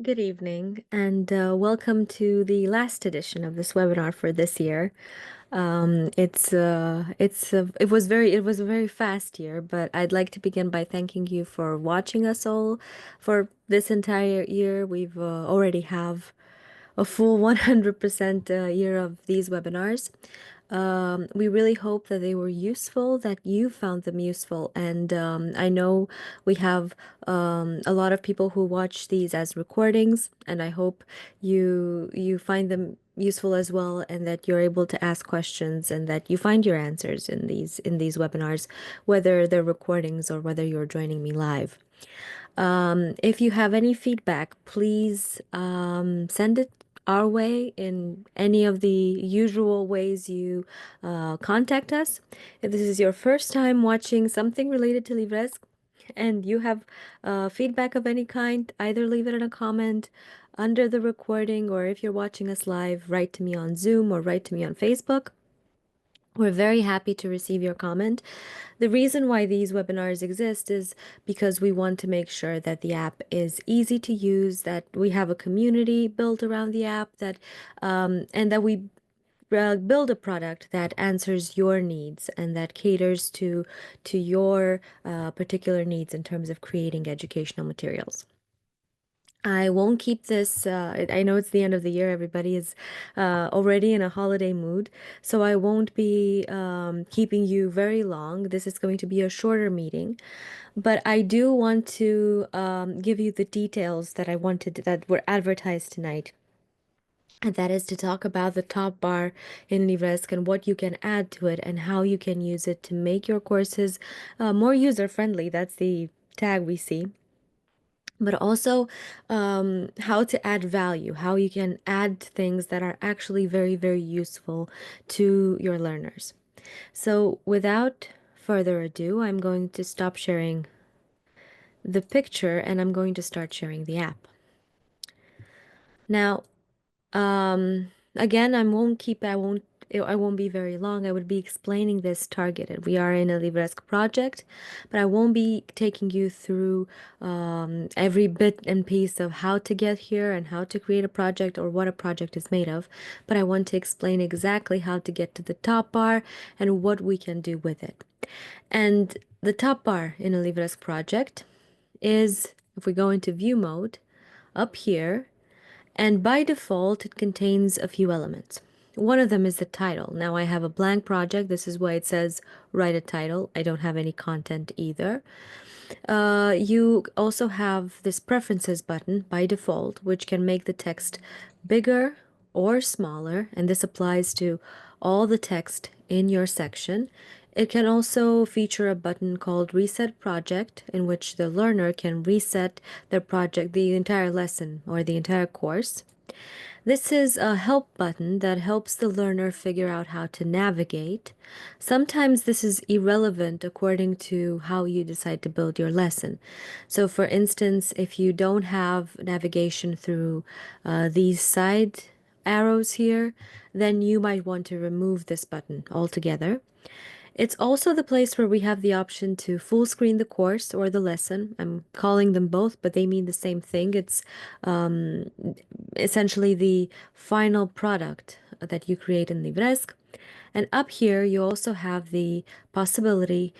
Good evening, and welcome to the last edition of this webinar for this year. It was a very fast year, but I'd like to begin by thanking you for watching us all for this entire year. We've already have a full 100% year of these webinars. We really hope that they were useful, that you found them useful. And I know we have a lot of people who watch these as recordings, and I hope you find them useful as well, and that you're able to ask questions and that you find your answers in these webinars, whether they're recordings or whether you're joining me live. If you have any feedback, please send it our way in any of the usual ways you contact us. If this is your first time watching something related to LIVRESQ and you have feedback of any kind, either leave it in a comment under the recording, or if you're watching us live, write to me on Zoom or write to me on Facebook. We're very happy to receive your comment. The reason why these webinars exist is because we want to make sure that the app is easy to use, that we have a community built around the app, and that we build a product that answers your needs and that caters to your particular needs in terms of creating educational materials. I won't keep this. I know it's the end of the year. Everybody is already in a holiday mood, so I won't be keeping you very long. This is going to be a shorter meeting, but I do want to give you the details that I wanted that were advertised tonight. And that is to talk about the top bar in LIVRESQ and what you can add to it and how you can use it to make your courses more user-friendly. That's the tag we see, but also how to add value, how you can add things that are actually very, very useful to your learners. So without further ado, I'm going to stop sharing the picture and I'm going to start sharing the app. Now, again, I won't be very long. I would be explaining this targeted. We are in a LIVRESQ project, but I won't be taking you through every bit and piece of how to get here and how to create a project or what a project is made of. But I want to explain exactly how to get to the top bar and what we can do with it. And the top bar in a LIVRESQ project is, if we go into view mode, up here, and by default, it contains a few elements. One of them is the title. Now I have a blank project. This is why it says write a title. I don't have any content either. You also have this preferences button by default, which can make the text bigger or smaller, and this applies to all the text in your section. It can also feature a button called Reset Project, in which the learner can reset their project, the entire lesson or the entire course. This is a help button that helps the learner figure out how to navigate. Sometimes this is irrelevant according to how you decide to build your lesson. So for instance, if you don't have navigation through these side arrows here, then you might want to remove this button altogether. It's also the place where we have the option to full screen the course or the lesson. I'm calling them both, but they mean the same thing. It's um, essentially the final product that you create in LIVRESQ. And up here, you also have the possibility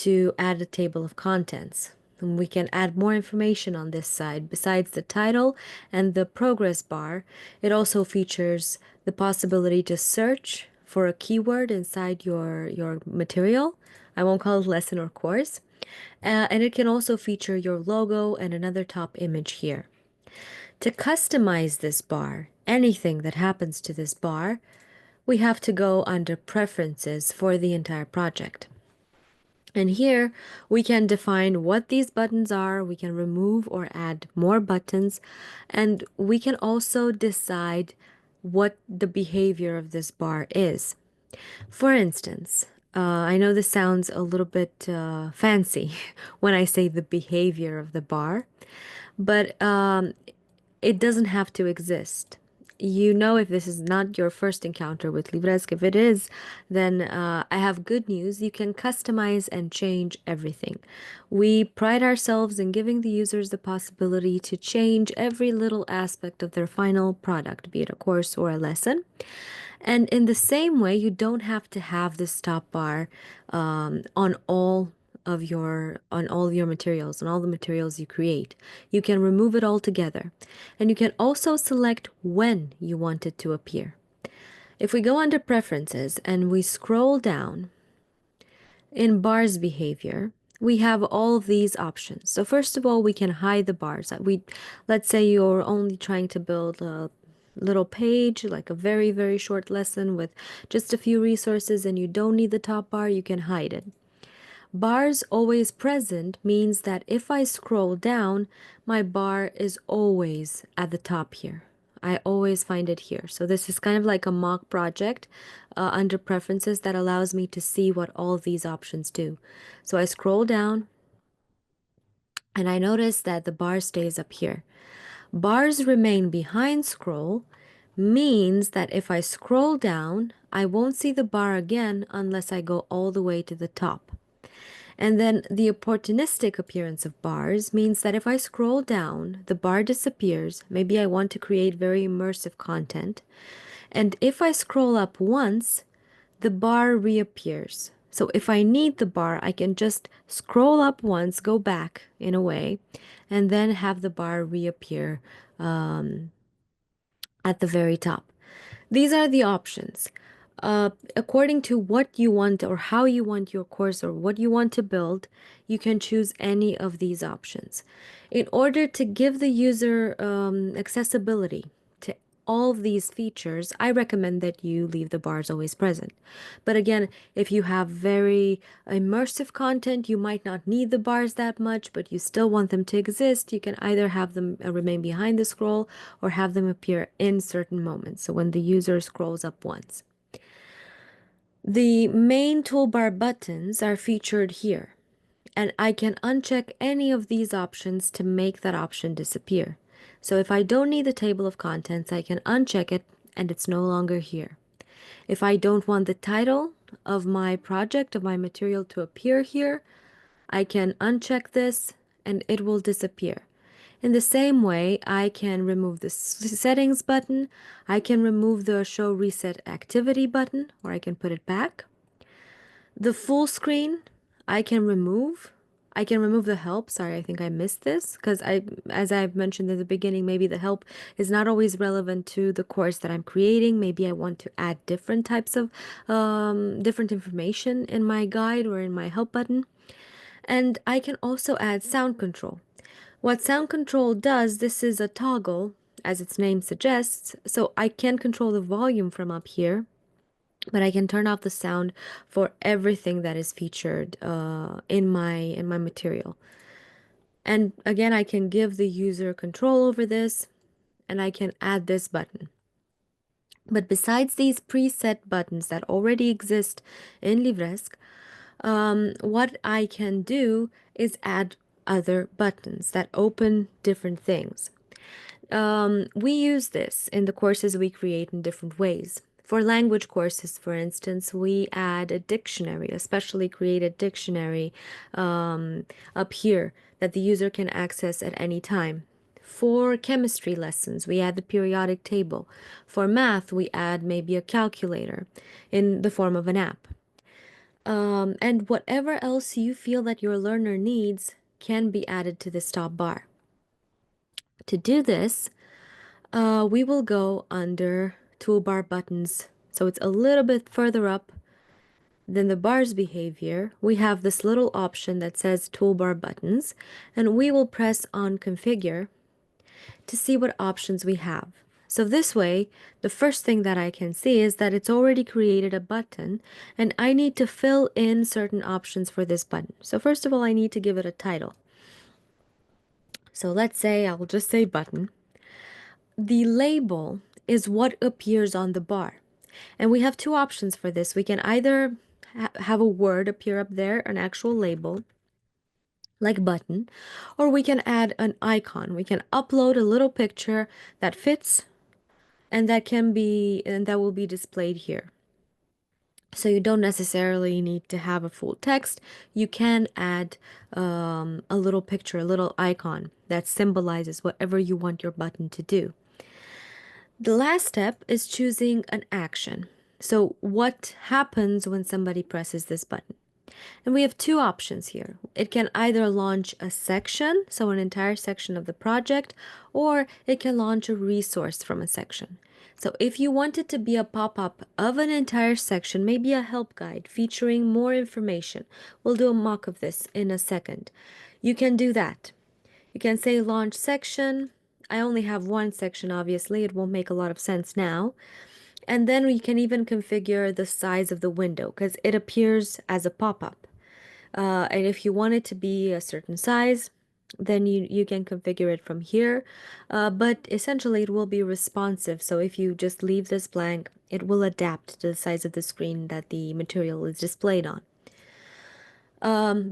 to add a table of contents. And we can add more information on this side. Besides the title and the progress bar, it also features the possibility to search for a keyword inside your material. I won't call it lesson or course. And it can also feature your logo and another top image here. To customize this bar, anything that happens to this bar, we have to go under Preferences for the entire project. And here we can define what these buttons are, we can remove or add more buttons, and we can also decide what the behavior of this bar is. For instance, I know this sounds a little bit fancy when I say the behavior of the bar, but it doesn't have to exist. You know, if this is not your first encounter with LIVRESQ, if it is, then I have good news. You can customize and change everything. We pride ourselves in giving the users the possibility to change every little aspect of their final product, be it a course or a lesson. And in the same way, you don't have to have this stop bar on all of your materials, on all the materials you create. You can remove it altogether. And you can also select when you want it to appear. If we go under preferences and we scroll down in bars behavior, we have all of these options. So first of all, we can hide the bars. Let's say you're only trying to build a little page, like a very, very short lesson with just a few resources, and you don't need the top bar, you can hide it. Bars always present means that if I scroll down, my bar is always at the top here. I always find it here. So this is kind of like a mock project under preferences that allows me to see what all of these options do. So I scroll down and I notice that the bar stays up here. Bars remain behind scroll means that if I scroll down, I won't see the bar again unless I go all the way to the top. And then the opportunistic appearance of bars means that if I scroll down, the bar disappears. Maybe I want to create very immersive content. And if I scroll up once, the bar reappears. So if I need the bar, I can just scroll up once, go back in a way, and then have the bar reappear at the very top. These are the options. According to what you want or how you want your course or what you want to build, you can choose any of these options. In order to give the user accessibility to all of these features, I recommend that you leave the bars always present. But again, if you have very immersive content, you might not need the bars that much, but you still want them to exist. You can either have them remain behind the scroll or have them appear in certain moments. So when the user scrolls up once. The main toolbar buttons are featured here, and I can uncheck any of these options to make that option disappear. So if I don't need the table of contents, I can uncheck it and it's no longer here. If I don't want the title of my project, of my material to appear here, I can uncheck this and it will disappear. In the same way, I can remove the settings button, I can remove the show reset activity button, or I can put it back. The full screen, I can remove. I can remove the help. Sorry, I think I missed this because as I've mentioned in the beginning, maybe the help is not always relevant to the course that I'm creating. Maybe I want to add different types of different information in my guide or in my help button. And I can also add sound control. What sound control does, this is a toggle, as its name suggests, so I can control the volume from up here, but I can turn off the sound for everything that is featured in my material. And again, I can give the user control over this, and I can add this button. But besides these preset buttons that already exist in LIVRESQ, what I can do is add other buttons that open different things. We use this in the courses we create in different ways. For language courses, for instance, we add a dictionary, a specially created dictionary up here that the user can access at any time. For chemistry lessons, we add the periodic table. For math, we add maybe a calculator in the form of an app. And whatever else you feel that your learner needs can be added to this top bar. To do this, we will go under toolbar buttons. So it's a little bit further up than the bars behavior. We have this little option that says toolbar buttons, and we will press on configure to see what options we have. So this way, the first thing that I can see is that it's already created a button and I need to fill in certain options for this button. So first of all, I need to give it a title. So let's say I'll just say button. The label is what appears on the bar. And we have two options for this. We can either have a word appear up there, an actual label, like button, or we can add an icon. We can upload a little picture that fits and that will be displayed here. So you don't necessarily need to have a full text. You can add a little picture, a little icon that symbolizes whatever you want your button to do. The last step is choosing an action. So what happens when somebody presses this button? And we have two options here. It can either launch a section, so an entire section of the project, or it can launch a resource from a section. So if you want it to be a pop-up of an entire section, maybe a help guide featuring more information, we'll do a mock of this in a second. You can do that. You can say launch section. I only have one section, obviously. It won't make a lot of sense now. And then we can even configure the size of the window because it appears as a pop-up. And if you want it to be a certain size, then you can configure it from here. But essentially, it will be responsive. So if you just leave this blank, it will adapt to the size of the screen that the material is displayed on.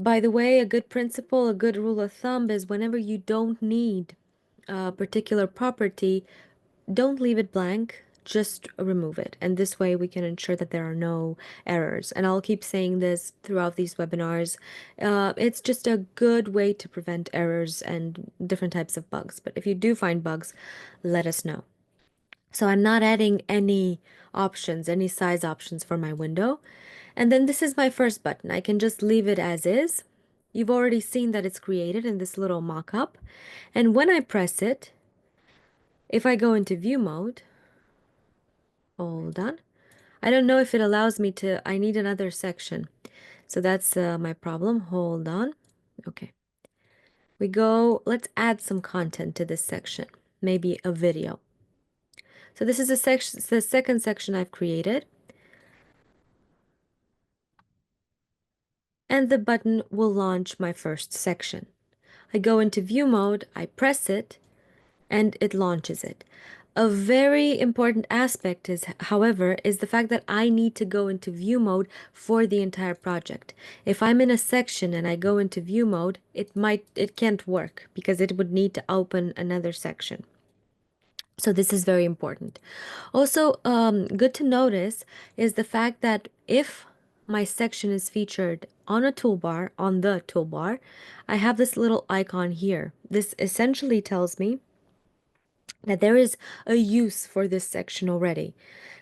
By the way, a good principle, a good rule of thumb is whenever you don't need a particular property, don't leave it blank, just remove it. And this way we can ensure that there are no errors. And I'll keep saying this throughout these webinars. It's just a good way to prevent errors and different types of bugs. But if you do find bugs, let us know. So I'm not adding any options, any size options for my window. And then this is my first button. I can just leave it as is. You've already seen that it's created in this little mock-up. And when I press it, if I go into view mode, hold on. I don't know if it allows me to, I need another section. So that's my problem. Hold on. Okay. We go, let's add some content to this section, maybe a video. So this is a section, the second section I've created. And the button will launch my first section. I go into view mode, I press it, and it launches it. A very important aspect is, however, is the fact that I need to go into view mode for the entire project. If I'm in a section and I go into view mode, it can't work because it would need to open another section. So this is very important. Also, good to notice is the fact that if my section is featured on a toolbar, on the toolbar, I have this little icon here. This essentially tells me that there is a use for this section already,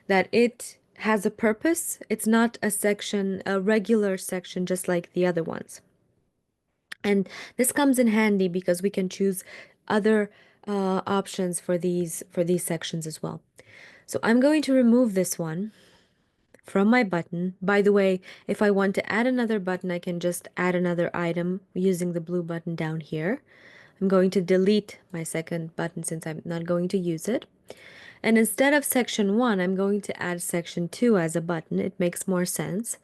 that it has a purpose. It's not a section, a regular section, just like the other ones. And this comes in handy because we can choose other options for these sections as well. So I'm going to remove this one from my button. By the way, if I want to add another button, I can just add another item using the blue button down here. I'm going to delete my second button since I'm not going to use it. And instead of section 1, I'm going to add section 2 as a button. It makes more sense.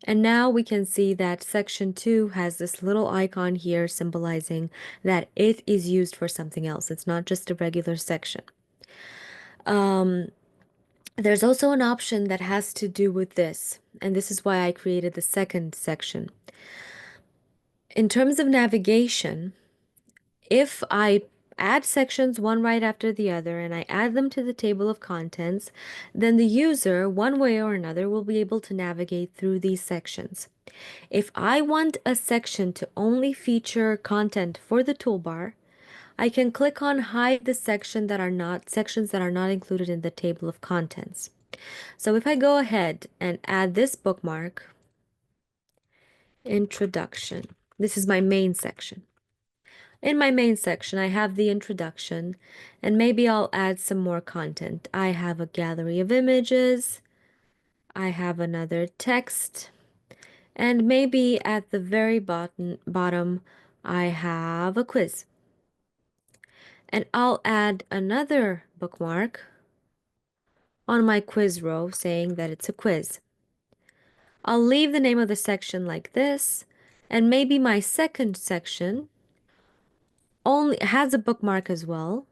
And now we can see that section 2 has this little icon here symbolizing that it is used for something else. It's not just a regular section. There's also an option that has to do with this, and this is why I created the second section. In terms of navigation, if I add sections one right after the other and I add them to the table of contents, then the user, one way or another, will be able to navigate through these sections. If I want a section to only feature content for the toolbar, I can click on hide the sections that are not included in the table of contents. So if I go ahead and add this bookmark, introduction, this is my main section. In my main section, I have the introduction, and maybe I'll add some more content. I have a gallery of images, I have another text, and maybe at the very bottom, I have a quiz. And I'll add another bookmark on my quiz row saying that it's a quiz. I'll leave the name of the section like this, and maybe my second section only has a bookmark as well.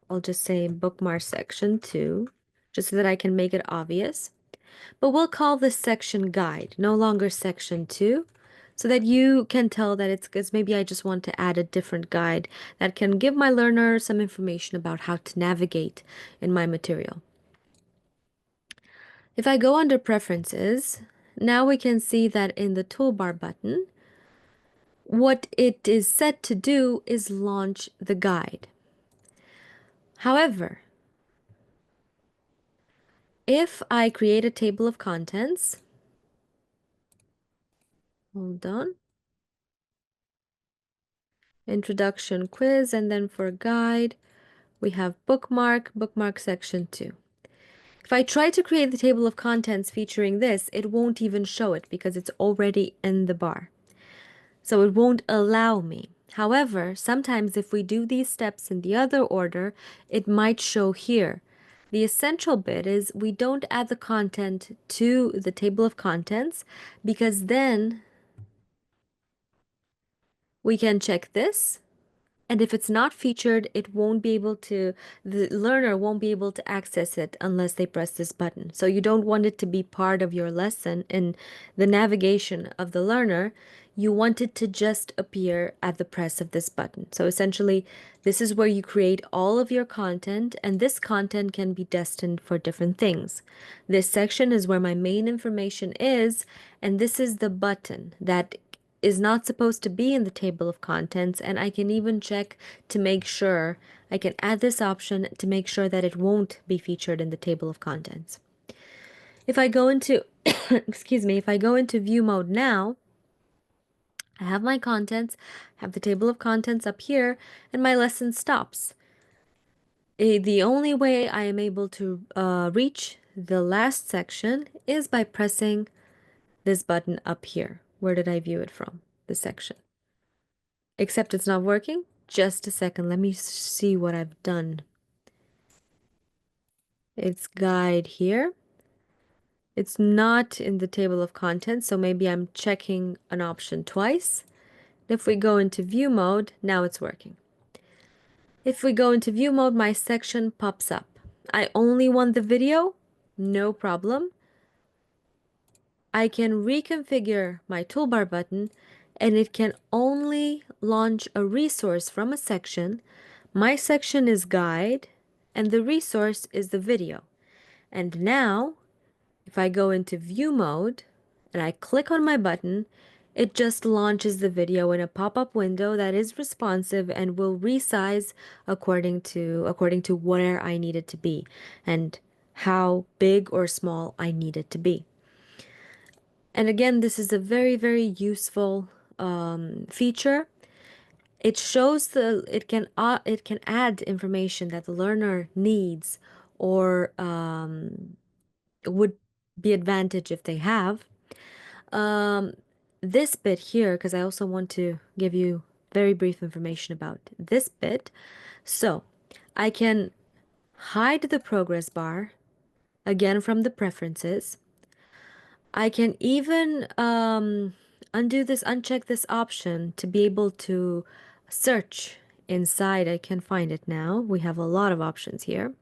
I'll just say bookmark section 2, just so that I can make it obvious. But we'll call this section guide, no longer section 2, so that you can tell that it's because maybe I just want to add a different guide that can give my learner some information about how to navigate in my material. If I go under Preferences, now we can see that in the toolbar button, what it is set to do is launch the guide. However, if I create a table of contents, hold on, introduction quiz, and then for guide, we have bookmark section 2. If I try to create the table of contents featuring this, it won't even show it because it's already in the bar. So it won't allow me. However, sometimes if we do these steps in the other order, it might show here. The essential bit is we don't add the content to the table of contents because then we can check this. And if it's not featured, it won't be able to, the learner won't be able to access it unless they press this button. So you don't want it to be part of your lesson in the navigation of the learner. You want it to just appear at the press of this button. So essentially, this is where you create all of your content, and this content can be destined for different things. This section is where my main information is, and this is the button that is not supposed to be in the table of contents, and I can even check to make sure I can add this option to make sure that it won't be featured in the table of contents. If I go into excuse me, if I go into view mode now, I have my contents, have the table of contents up here, and my lesson stops. The only way I am able to reach the last section is by pressing this button up here. Where did I view it from? The section. Except it's not working. Just a second. Let me see what I've done. It's guide here. It's not in the table of contents, so maybe I'm checking an option twice. If we go into view mode, now it's working. If we go into view mode, my section pops up. I only want the video, no problem. I can reconfigure my toolbar button and it can only launch a resource from a section. My section is guide and the resource is the video. And now, if I go into view mode and I click on my button, it just launches the video in a pop-up window that is responsive and will resize according to where I need it to be and how big or small I need it to be. And again, this is a very, very useful feature. It shows it can add information that the learner needs or would be advantage if they have. Um, this bit here, because I also want to give you very brief information about this bit. So I can hide the progress bar again from the preferences. I can even uncheck this option to be able to search inside. I can find it now. We have a lot of options here.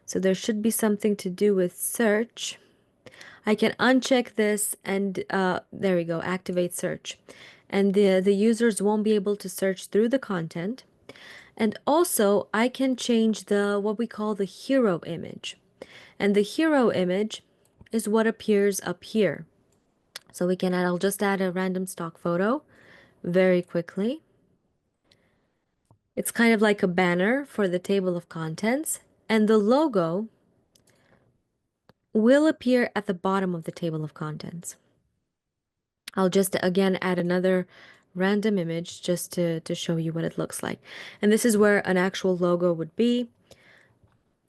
So there should be something to do with search. I can uncheck this and there we go, activate search. And the users won't be able to search through the content. And also I can change the what we call the hero image. And the hero image is what appears up here. So we can add, I'll just add a random stock photo very quickly. It's kind of like a banner for the table of contents, and the logo will appear at the bottom of the table of contents. I'll just again add another random image just to show you what it looks like. And this is where an actual logo would be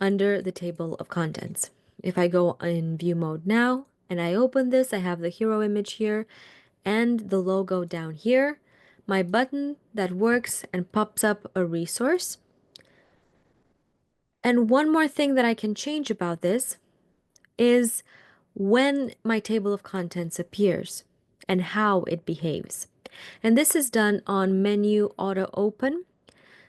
under the table of contents. If I go in view mode now and I open this, I have the hero image here and the logo down here, my button that works and pops up a resource. And one more thing that I can change about this is when my table of contents appears and how it behaves. And this is done on menu auto open.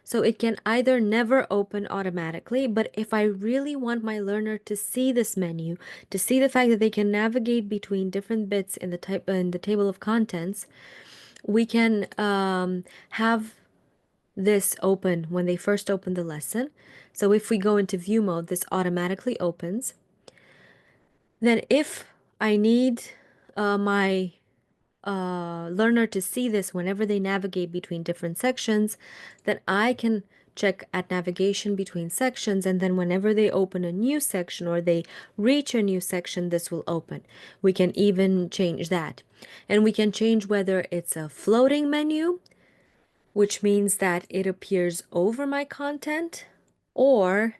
So it can either never open automatically, but if I really want my learner to see this menu, to see the fact that they can navigate between different bits in the table of contents, we can have this open when they first open the lesson. So if we go into view mode, this automatically opens. Then if I need my learner to see this whenever they navigate between different sections, then I can check at navigation between sections, and then whenever they open a new section or they reach a new section, this will open. We can even change that. And we can change whether it's a floating menu, which means that it appears over my content, or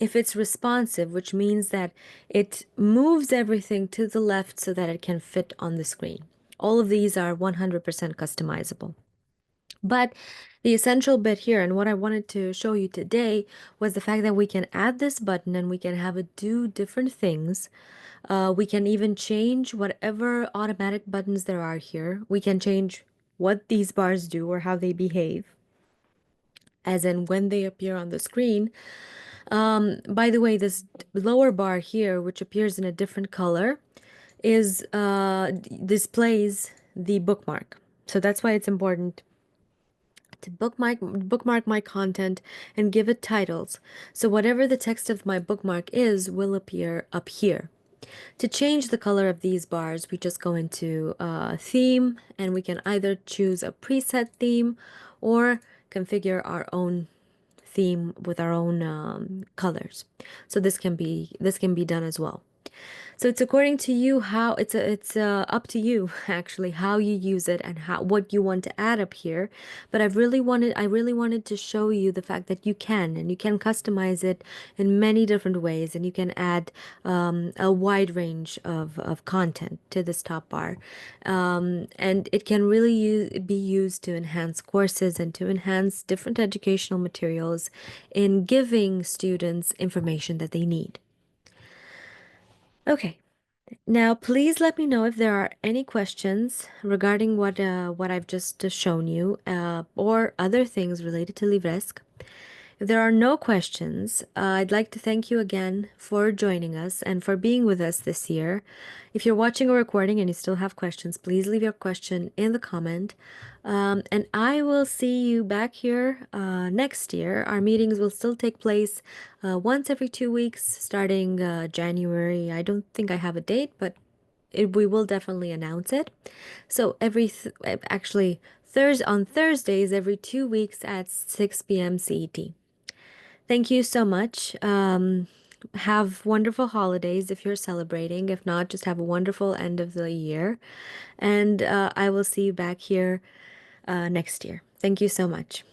if it's responsive, which means that it moves everything to the left so that it can fit on the screen. All of these are 100% customizable. But the essential bit here, and what I wanted to show you today, was the fact that we can add this button and we can have it do different things. We can even change whatever automatic buttons there are here. We can change what these bars do or how they behave, as in when they appear on the screen. By the way, this lower bar here, which appears in a different color, is displays the bookmark. So that's why it's important to bookmark my content and give it titles. So whatever the text of my bookmark is will appear up here. To change the color of these bars, we just go into theme, and we can either choose a preset theme or configure our own theme with our own colors. So this can be done as well. So it's according to you how it's up to you actually how you use it and how what you want to add up here. But I really wanted to show you the fact that you can, and you can customize it in many different ways, and you can add a wide range of content to this top bar, and it can really be used to enhance courses and to enhance different educational materials in giving students information that they need. Okay. Now, please let me know if there are any questions regarding what I've just shown you, or other things related to LIVRESQ. If there are no questions, I'd like to thank you again for joining us and for being with us this year. If you're watching a recording and you still have questions, please leave your question in the comment. And I will see you back here next year. Our meetings will still take place once every 2 weeks, starting January. I don't think I have a date, but we will definitely announce it. So actually Thursday on Thursdays every 2 weeks at 6 p.m. CET. Thank you so much. Have wonderful holidays if you're celebrating. If not, just have a wonderful end of the year. And I will see you back here next year. Thank you so much.